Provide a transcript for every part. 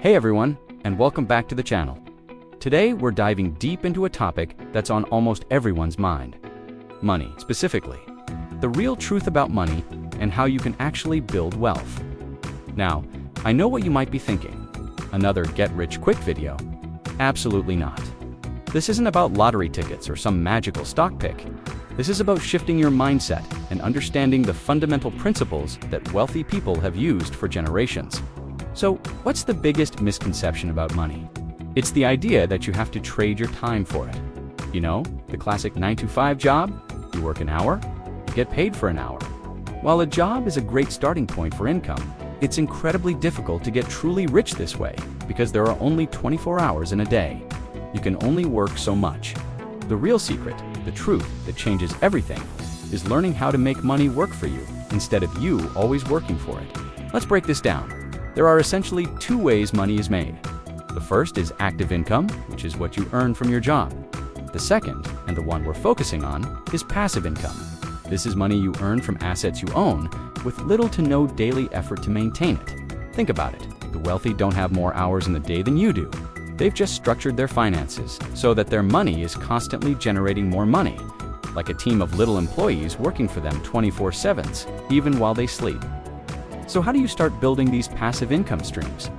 Hey everyone, and welcome back to the channel. Today we're diving deep into a topic that's on almost everyone's mind. Money, specifically. The real truth about money and how you can actually build wealth. Now, I know what you might be thinking. Another get-rich-quick video? Absolutely not. This isn't about lottery tickets or some magical stock pick. This is about shifting your mindset and understanding the fundamental principles that wealthy people have used for generations. So, what's the biggest misconception about money? It's the idea that you have to trade your time for it. You know, the classic 9-to-5 job? You work an hour, you get paid for an hour. While a job is a great starting point for income, it's incredibly difficult to get truly rich this way because there are only 24 hours in a day. You can only work so much. The real secret, the truth that changes everything, is learning how to make money work for you instead of you always working for it. Let's break this down. There are essentially two ways money is made. The first is active income, which is what you earn from your job. The second, and the one we're focusing on, is passive income. This is money you earn from assets you own with little to no daily effort to maintain it. Think about it. The wealthy don't have more hours in the day than you do. They've just structured their finances so that their money is constantly generating more money, like a team of little employees working for them 24/7, even while they sleep. So how do you start building these passive income streams?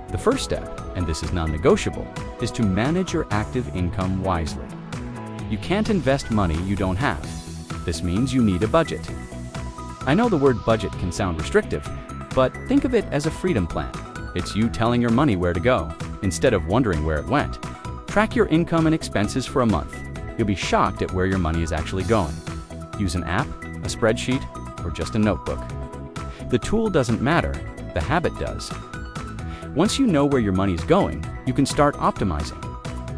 The first step, and this is non-negotiable, is to manage your active income wisely. You can't invest money you don't have. This means you need a budget. I know the word budget can sound restrictive, but think of it as a freedom plan. It's you telling your money where to go, instead of wondering where it went. Track your income and expenses for a month. You'll be shocked at where your money is actually going. Use an app, a spreadsheet, or just a notebook. The tool doesn't matter, the habit does. Once you know where your money is going, you can start optimizing.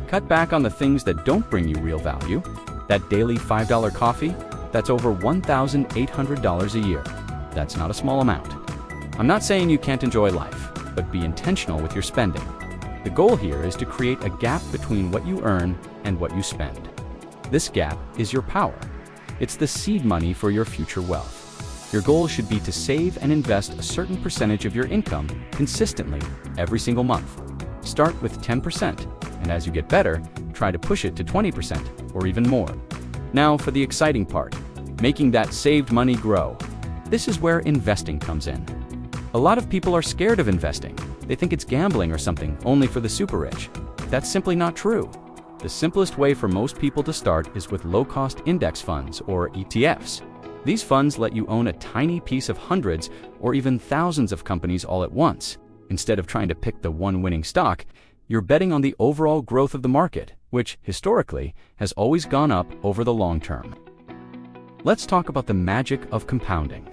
Cut back on the things that don't bring you real value. That daily $5 coffee, that's over $1,800 a year. That's not a small amount. I'm not saying you can't enjoy life, but be intentional with your spending. The goal here is to create a gap between what you earn and what you spend. This gap is your power. It's the seed money for your future wealth. Your goal should be to save and invest a certain percentage of your income consistently every single month. Start with 10%, and as you get better, try to push it to 20% or even more. Now for the exciting part, making that saved money grow. This is where investing comes in. A lot of people are scared of investing. They think it's gambling or something, only for the super rich. That's simply not true. The simplest way for most people to start is with low-cost index funds, or ETFs. These funds let you own a tiny piece of hundreds or even thousands of companies all at once. Instead of trying to pick the one winning stock, you're betting on the overall growth of the market, which, historically, has always gone up over the long term. Let's talk about the magic of compounding.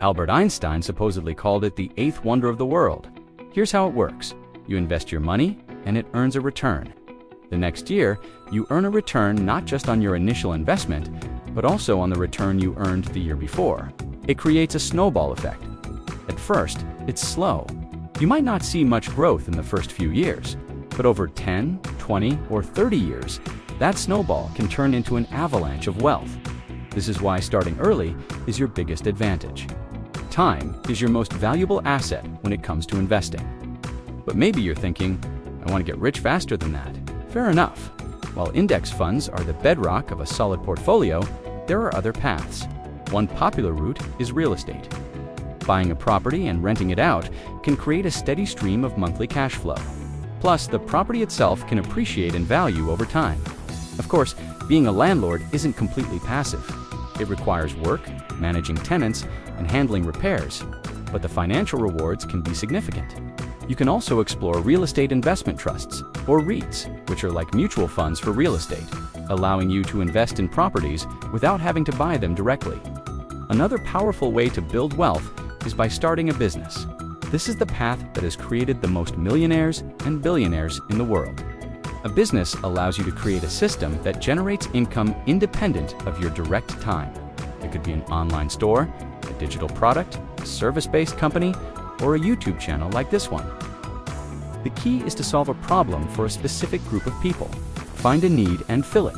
Albert Einstein supposedly called it the eighth wonder of the world. Here's how it works. You invest your money, and it earns a return. The next year, you earn a return not just on your initial investment, but also on the return you earned the year before. It creates a snowball effect. At first, it's slow. You might not see much growth in the first few years, but over 10, 20, or 30 years, that snowball can turn into an avalanche of wealth. This is why starting early is your biggest advantage. Time is your most valuable asset when it comes to investing. But maybe you're thinking, I want to get rich faster than that. Fair enough. While index funds are the bedrock of a solid portfolio, there are other paths. One popular route is real estate. Buying a property and renting it out can create a steady stream of monthly cash flow. Plus, the property itself can appreciate in value over time. Of course, being a landlord isn't completely passive. It requires work, managing tenants, and handling repairs, but the financial rewards can be significant. You can also explore real estate investment trusts, or REITs, which are like mutual funds for real estate, allowing you to invest in properties without having to buy them directly. Another powerful way to build wealth is by starting a business. This is the path that has created the most millionaires and billionaires in the world. A business allows you to create a system that generates income independent of your direct time. It could be an online store, a digital product, a service-based company, or a YouTube channel like this one. The key is to solve a problem for a specific group of people. Find a need and fill it.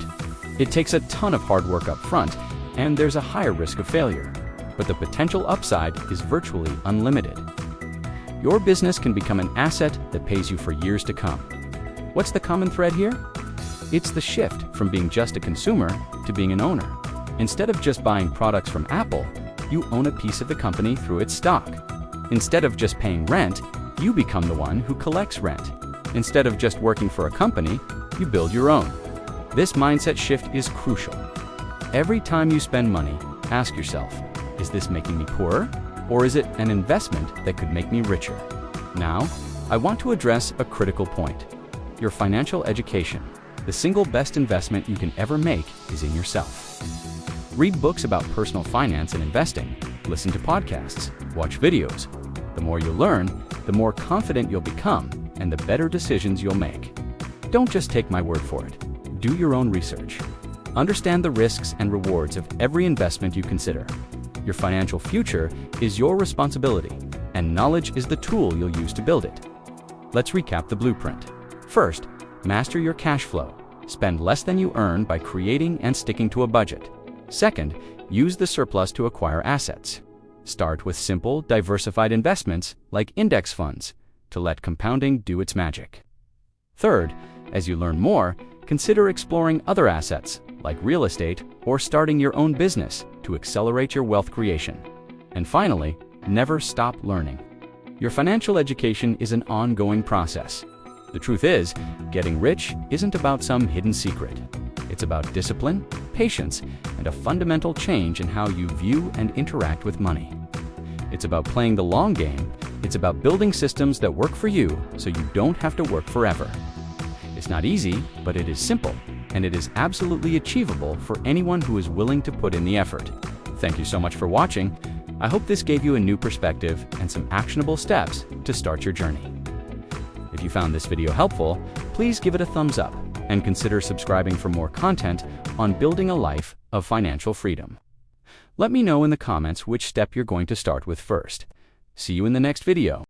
It takes a ton of hard work up front, and there's a higher risk of failure, but the potential upside is virtually unlimited. your business can become an asset that pays you for years to come. What's the common thread here? It's the shift from being just a consumer to being an owner. Instead of just buying products from Apple, you own a piece of the company through its stock. Instead of just paying rent, you become the one who collects rent. Instead of just working for a company, you build your own. This mindset shift is crucial. Every time you spend money, ask yourself, is this making me poorer? Or is it an investment that could make me richer? Now, I want to address a critical point. Your financial education. The single best investment you can ever make is in yourself. Read books about personal finance and investing, listen to podcasts, watch videos. The more you learn, the more confident you'll become and the better decisions you'll make. Don't just take my word for it. Do your own research. Understand the risks and rewards of every investment you consider. Your financial future is your responsibility, and knowledge is the tool you'll use to build it. Let's recap the blueprint. First, master your cash flow. Spend less than you earn by creating and sticking to a budget. Second, use the surplus to acquire assets. Start with simple, diversified investments like index funds to let compounding do its magic. Third, as you learn more, consider exploring other assets like real estate or starting your own business to accelerate your wealth creation. And finally, never stop learning. Your financial education is an ongoing process. The truth is, getting rich isn't about some hidden secret. It's about discipline, patience, and a fundamental change in how you view and interact with money. It's about playing the long game. It's about building systems that work for you so you don't have to work forever. It's not easy, but it is simple, and it is absolutely achievable for anyone who is willing to put in the effort. Thank you so much for watching. I hope this gave you a new perspective and some actionable steps to start your journey. If you found this video helpful, please give it a thumbs up and consider subscribing for more content on building a life of financial freedom. Let me know in the comments which step you're going to start with first. See you in the next video.